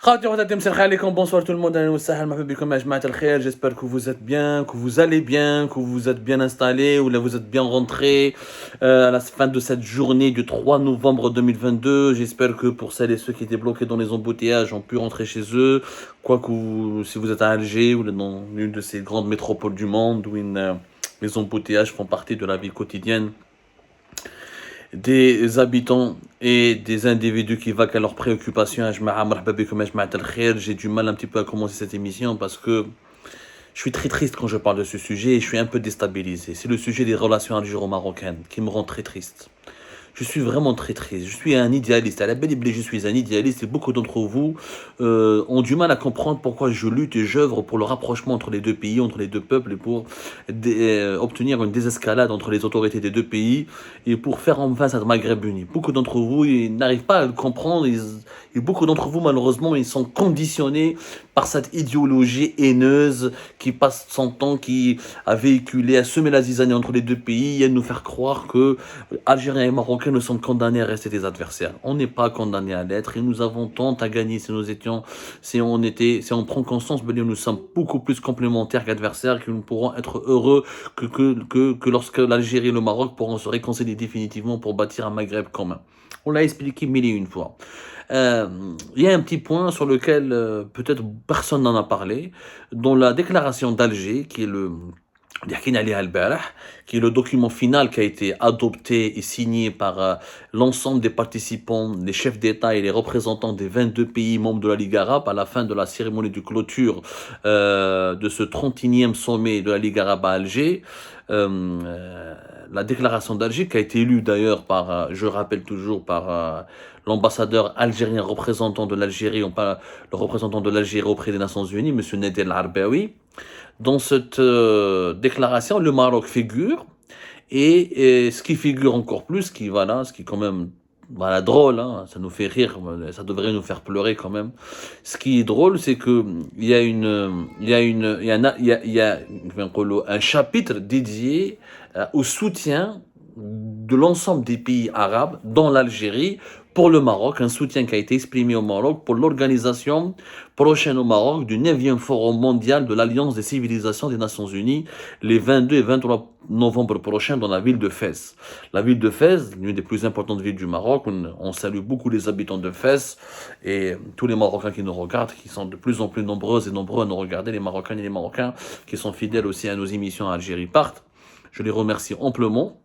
Bonsoir tout le monde, j'espère que vous êtes bien, que vous allez bien, que vous êtes bien installés ou là vous êtes bien rentrés à la fin de cette journée du 3 novembre 2022. J'espère que pour celles et ceux qui étaient bloqués dans les embouteillages ont pu rentrer chez eux, si vous êtes à Alger ou dans l'une de ces grandes métropoles du monde où les embouteillages font partie de la vie quotidienne des habitants et des individus qui vaquent à leurs préoccupations. J'ai du mal un petit peu à commencer cette émission parce que je suis très triste quand je parle de ce sujet et je suis un peu déstabilisé. C'est le sujet des relations algéro-marocaines qui me rend très triste. Je suis vraiment très triste. Je suis un idéaliste. À la belle et je suis un idéaliste et beaucoup d'entre vous ont du mal à comprendre pourquoi je lutte et j'œuvre pour le rapprochement entre les deux pays, entre les deux peuples et pour obtenir une désescalade entre les autorités des deux pays et pour faire enfin cette Maghreb uni. Beaucoup d'entre vous n'arrivent pas à le comprendre et beaucoup d'entre vous malheureusement ils sont conditionnés par cette idéologie haineuse qui passe son temps, qui a véhiculé, a semé la zizanie entre les deux pays et à nous faire croire que Algériens et Marocains nous sommes condamnés à rester des adversaires. On n'est pas condamnés à l'être et nous avons tant à gagner si on prend conscience, nous sommes beaucoup plus complémentaires qu'adversaires, que nous pourrons être heureux que lorsque l'Algérie et le Maroc pourront se réconcilier définitivement pour bâtir un Maghreb commun. On l'a expliqué mille et une fois. Il y a un petit point sur lequel peut-être personne n'en a parlé, dans la déclaration d'Alger, qui est le document final qui a été adopté et signé par l'ensemble des participants, les chefs d'État et les représentants des 22 pays membres de la Ligue arabe à la fin de la cérémonie de clôture de ce 31e sommet de la Ligue arabe à Alger. La déclaration d'Alger qui a été élue d'ailleurs par, je rappelle toujours, par l'ambassadeur algérien représentant de l'Algérie, le représentant de l'Algérie auprès des Nations Unies, M. Nedel Arbaoui. Dans cette déclaration, le Maroc figure, et ce qui figure encore plus, ce qui est quand même drôle, hein, ça nous fait rire, ça devrait nous faire pleurer quand même. Ce qui est drôle, c'est que il y a un chapitre dédié au soutien de l'ensemble des pays arabes dans l'Algérie pour le Maroc, un soutien qui a été exprimé au Maroc pour l'organisation prochaine au Maroc du 9e Forum mondial de l'Alliance des civilisations des Nations Unies les 22 et 23 novembre prochains dans la ville de Fès. La ville de Fès, l'une des plus importantes villes du Maroc, on salue beaucoup les habitants de Fès et tous les Marocains qui nous regardent, qui sont de plus en plus nombreux à nous regarder, les Marocaines et les Marocains qui sont fidèles aussi à nos émissions à Algérie Part. Je les remercie amplement.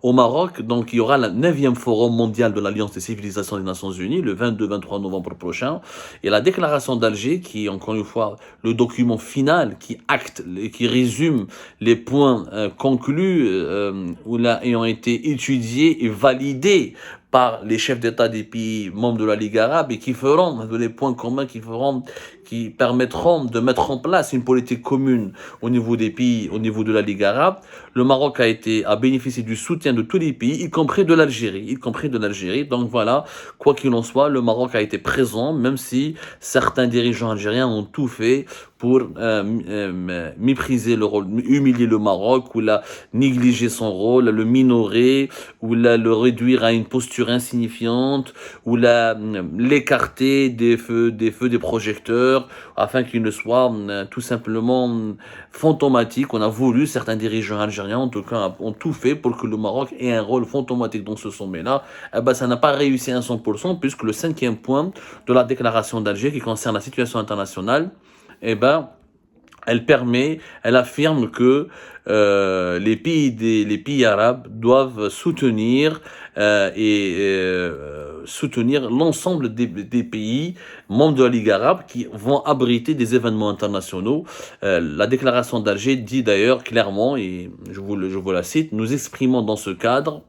Au Maroc, donc il y aura le 9e Forum mondial de l'Alliance des civilisations des Nations Unies le 22-23 novembre prochain, et la déclaration d'Alger qui est encore une fois le document final qui acte et qui résume les points conclus ayant été étudiés et validés par les chefs d'État des pays membres de la Ligue arabe et qui feront des points communs qui permettront de mettre en place une politique commune au niveau des pays, au niveau de la Ligue arabe. Le Maroc a bénéficié du soutien de tous les pays, y compris de l'Algérie. Donc voilà, quoi qu'il en soit, le Maroc a été présent, même si certains dirigeants algériens ont tout fait pour mépriser le rôle, humilier le Maroc, ou négliger son rôle, le minorer, ou le réduire à une posture insignifiante, ou l'écarter des des projecteurs, afin qu'il ne soit tout simplement fantomatique. On a voulu, certains dirigeants algériens en tout cas, ont tout fait pour que le Maroc ait un rôle fantomatique dans ce sommet-là. Ça n'a pas réussi à 100%, puisque le 5e point de la déclaration d'Alger qui concerne la situation internationale, elle affirme que les pays arabes doivent soutenir soutenir l'ensemble des pays membres de la Ligue arabe qui vont abriter des événements internationaux. La déclaration d'Alger dit d'ailleurs clairement, et je vous la cite: nous exprimons dans ce cadre,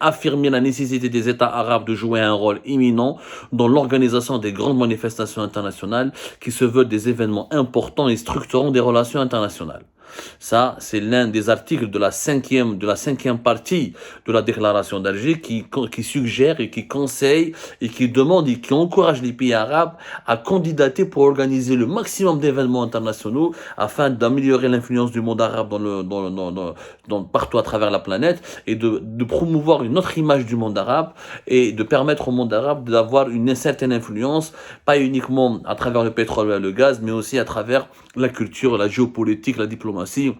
affirmer la nécessité des États arabes de jouer un rôle imminent dans l'organisation des grandes manifestations internationales qui se veulent des événements importants et structurants des relations internationales. Ça, c'est l'un des articles de la cinquième partie de la déclaration d'Alger qui suggère et qui conseille et qui demande et qui encourage les pays arabes à candidater pour organiser le maximum d'événements internationaux afin d'améliorer l'influence du monde arabe partout à travers la planète et de promouvoir une autre image du monde arabe et de permettre au monde arabe d'avoir une certaine influence, pas uniquement à travers le pétrole et le gaz, mais aussi à travers la culture, la géopolitique, la diplomatie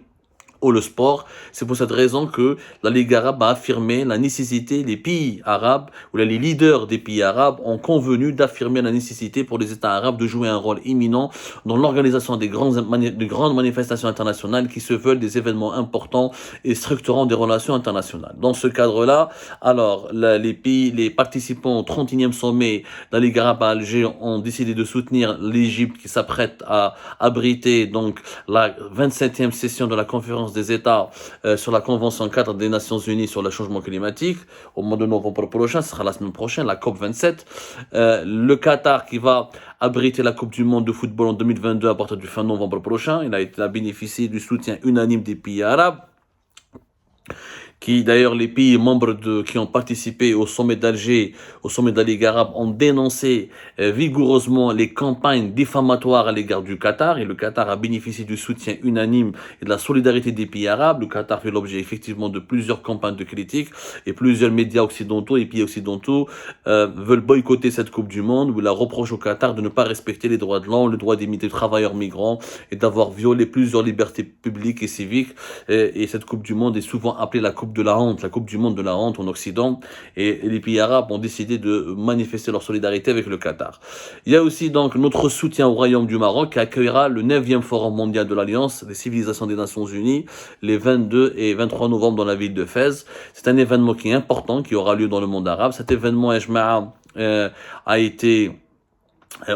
ou le sport. C'est pour cette raison que la Ligue arabe a affirmé la nécessité, les pays arabes, ou les leaders des pays arabes ont convenu d'affirmer la nécessité pour les États arabes de jouer un rôle éminent dans l'organisation des grandes manifestations internationales qui se veulent des événements importants et structurant des relations internationales. Dans ce cadre-là, alors, les participants au 31e sommet de la Ligue arabe à Alger ont décidé de soutenir l'Égypte qui s'apprête à abriter donc la 27e session de la conférence des États sur la Convention cadre des Nations Unies sur le changement climatique au mois de novembre prochain, ce sera la semaine prochaine, la COP27. Le Qatar qui va abriter la Coupe du Monde de football en 2022 à partir du fin novembre prochain, il a bénéficié du soutien unanime des pays arabes. D'ailleurs les pays membres qui ont participé au sommet d'Alger, au sommet de la Ligue arabe, ont dénoncé vigoureusement les campagnes diffamatoires à l'égard du Qatar, et le Qatar a bénéficié du soutien unanime et de la solidarité des pays arabes. Le Qatar fait l'objet effectivement de plusieurs campagnes de critiques, et plusieurs médias occidentaux et pays occidentaux veulent boycotter cette Coupe du Monde, où il reproche au Qatar de ne pas respecter les droits de l'homme, le droit des travailleurs migrants, et d'avoir violé plusieurs libertés publiques et civiques. Et cette Coupe du Monde est souvent appelée la Coupe de la honte, la Coupe du Monde de la honte en Occident, et les pays arabes ont décidé de manifester leur solidarité avec le Qatar. Il y a aussi donc notre soutien au Royaume du Maroc qui accueillera le 9e Forum mondial de l'Alliance des civilisations des Nations Unies les 22 et 23 novembre dans la ville de Fès. C'est un événement qui est important, qui aura lieu dans le monde arabe. Cet événement, a été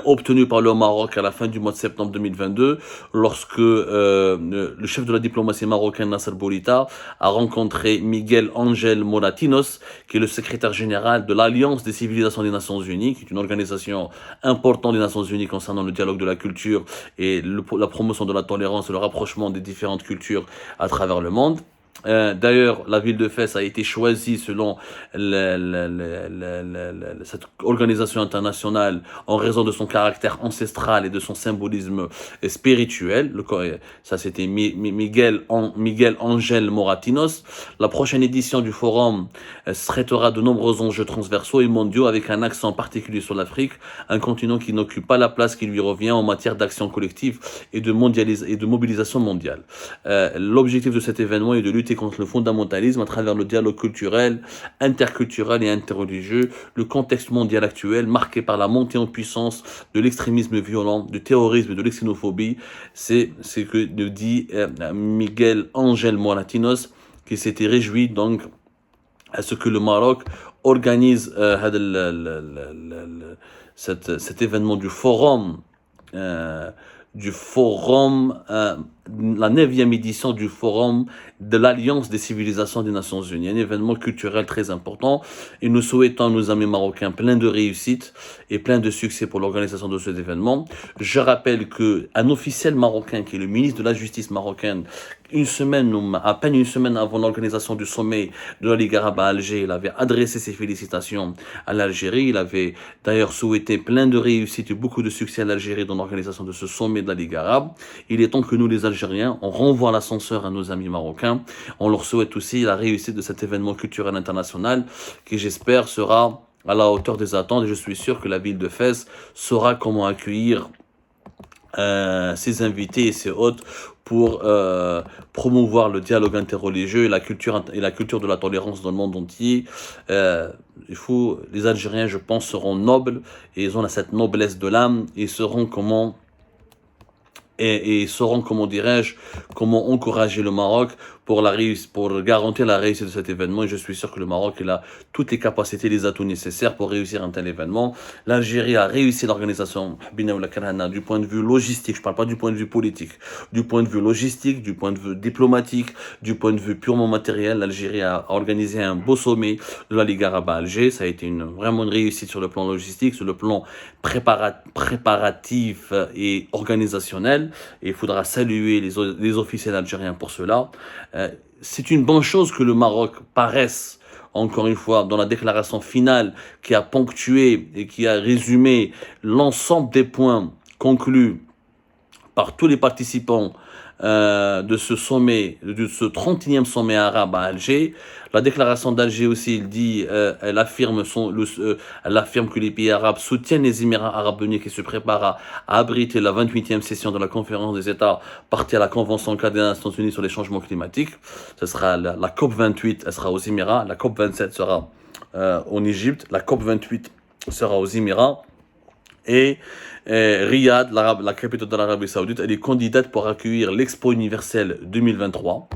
obtenu par le Maroc à la fin du mois de septembre 2022, lorsque le chef de la diplomatie marocaine Nasser Bourita a rencontré Miguel Ángel Moratinos, qui est le secrétaire général de l'Alliance des civilisations des Nations Unies, qui est une organisation importante des Nations Unies concernant le dialogue de la culture et la promotion de la tolérance et le rapprochement des différentes cultures à travers le monde. D'ailleurs, la ville de Fès a été choisie selon cette organisation internationale en raison de son caractère ancestral et de son symbolisme spirituel. Ça, c'était Miguel Ángel Moratinos. La prochaine édition du forum traitera de nombreux enjeux transversaux et mondiaux avec un accent particulier sur l'Afrique, un continent qui n'occupe pas la place qui lui revient en matière d'action collective et de mobilisation mondiale. L'objectif de cet événement est de lutter contre le fondamentalisme à travers le dialogue culturel, interculturel et interreligieux, le contexte mondial actuel marqué par la montée en puissance de l'extrémisme violent, du terrorisme et de l'exxénophobie. C'est ce que dit Miguel Ángel Moratinos, qui s'était réjoui donc à ce que le Maroc organise cet événement du forum, la 9e édition du Forum de l'Alliance des civilisations des Nations Unies, un événement culturel très important, et nous souhaitons à nos amis marocains plein de réussite et plein de succès pour l'organisation de cet événement. Je rappelle qu'un officiel marocain, qui est le ministre de la Justice marocaine, à peine une semaine avant l'organisation du sommet de la Ligue arabe à Alger, il avait adressé ses félicitations à l'Algérie. Il avait d'ailleurs souhaité plein de réussite et beaucoup de succès à l'Algérie dans l'organisation de ce sommet de la Ligue arabe. Il est temps que nous, les Algériens, on renvoie l'ascenseur à nos amis marocains. On leur souhaite aussi la réussite de cet événement culturel international qui, j'espère, sera à la hauteur des attentes, et je suis sûr que la ville de Fès saura comment accueillir ses invités et ses hôtes pour promouvoir le dialogue interreligieux et la culture de la tolérance dans le monde entier. Les Algériens, je pense, seront nobles, et ils ont cette noblesse de l'âme, et sauront comment dirais-je, comment encourager le Maroc pour garantir la réussite de cet événement. Et je suis sûr que le Maroc il a toutes les capacités, les atouts nécessaires pour réussir un tel événement. L'Algérie a réussi l'organisation du point de vue logistique, je ne parle pas du point de vue politique, du point de vue logistique, du point de vue diplomatique, du point de vue purement matériel. L'Algérie a organisé un beau sommet de la Ligue arabe à Alger. Ça a été vraiment une réussite sur le plan logistique, sur le plan préparatif et organisationnel. Et il faudra saluer les officiels algériens pour cela. C'est une bonne chose que le Maroc paraisse, encore une fois, dans la déclaration finale qui a ponctué et qui a résumé l'ensemble des points conclus par tous les participants de ce sommet, de ce 31e sommet arabe à Alger. La déclaration d'Alger aussi, elle affirme que les pays arabes soutiennent les Émirats arabes unis qui se préparent à abriter la 28e session de la conférence des États partie à la Convention cadre des Nations unies sur les changements climatiques. Ce sera la COP28, elle sera aux Émirats, la COP27 sera en Égypte, la COP28 sera aux Émirats. Et Riyad, la capitale de l'Arabie Saoudite, elle est candidate pour accueillir l'Expo universelle 2023.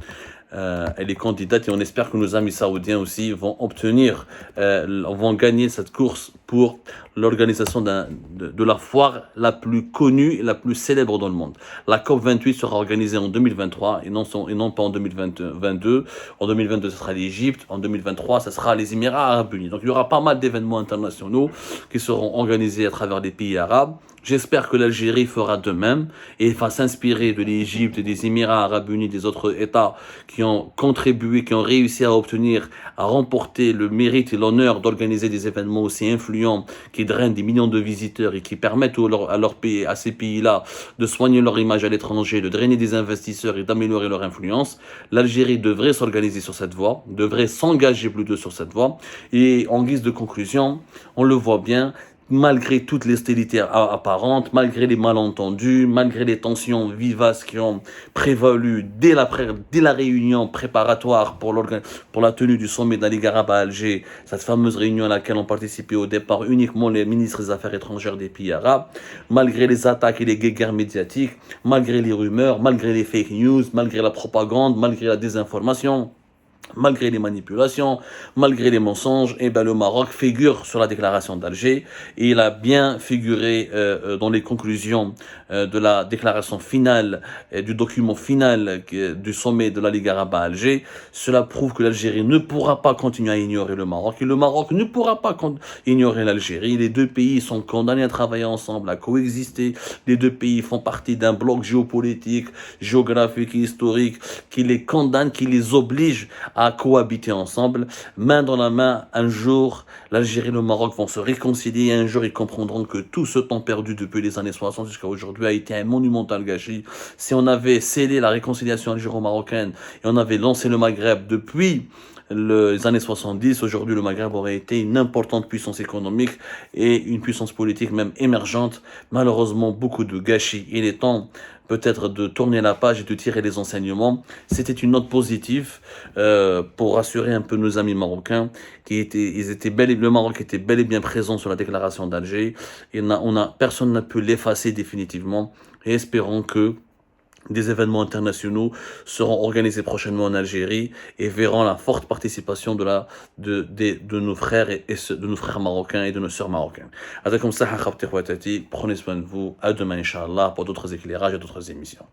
Elle est candidate et on espère que nos amis saoudiens aussi vont vont gagner cette course pour l'organisation de la foire la plus connue et la plus célèbre dans le monde. La COP28 sera organisée en 2023 et non pas en 2022. En 2022, ce sera l'Égypte. En 2023, ce sera les Émirats arabes unis. Donc il y aura pas mal d'événements internationaux qui seront organisés à travers les pays arabes. J'espère que l'Algérie fera de même et va s'inspirer de l'Égypte et des Émirats arabes unis, des autres États qui ont contribué, qui ont réussi à remporter le mérite et l'honneur d'organiser des événements aussi influents qui drainent des millions de visiteurs et qui permettent à ces pays-là de soigner leur image à l'étranger, de drainer des investisseurs et d'améliorer leur influence. L'Algérie devrait s'organiser sur cette voie, devrait s'engager plutôt sur cette voie. Et en guise de conclusion, on le voit bien, malgré toute l'hostilité apparente, malgré les malentendus, malgré les tensions vivaces qui ont prévalu dès la réunion préparatoire pour la tenue du sommet de la Ligue arabe à Alger, cette fameuse réunion à laquelle ont participé au départ uniquement les ministres des Affaires étrangères des pays arabes, malgré les attaques et les guerres médiatiques, malgré les rumeurs, malgré les fake news, malgré la propagande, malgré la désinformation, malgré les manipulations, malgré les mensonges, le Maroc figure sur la déclaration d'Alger et il a bien figuré dans les conclusions de la déclaration finale, du document final du sommet de la Ligue arabe à Alger. Cela prouve que l'Algérie ne pourra pas continuer à ignorer le Maroc et le Maroc ne pourra pas ignorer l'Algérie. Les deux pays sont condamnés à travailler ensemble, à coexister. Les deux pays font partie d'un bloc géopolitique, géographique et historique qui les condamne, qui les oblige à cohabiter ensemble, main dans la main. Un jour, l'Algérie et le Maroc vont se réconcilier et un jour ils comprendront que tout ce temps perdu depuis les années 60 jusqu'à aujourd'hui a été un monumental gâchis. Si on avait scellé la réconciliation algéro-marocaine et on avait lancé le Maghreb depuis les années 70, aujourd'hui le Maghreb aurait été une importante puissance économique et une puissance politique même émergente. Malheureusement, beaucoup de gâchis. Il est temps peut-être de tourner la page et de tirer les enseignements. C'était une note positive pour rassurer un peu nos amis marocains le Maroc était bel et bien présent sur la déclaration d'Alger. Personne n'a pu l'effacer définitivement et espérons que des événements internationaux seront organisés prochainement en Algérie et verront la forte participation de nos frères de nos frères marocains et de nos sœurs marocaines. Prenez soin de vous. À demain, Inch'Allah, pour d'autres éclairages et d'autres émissions.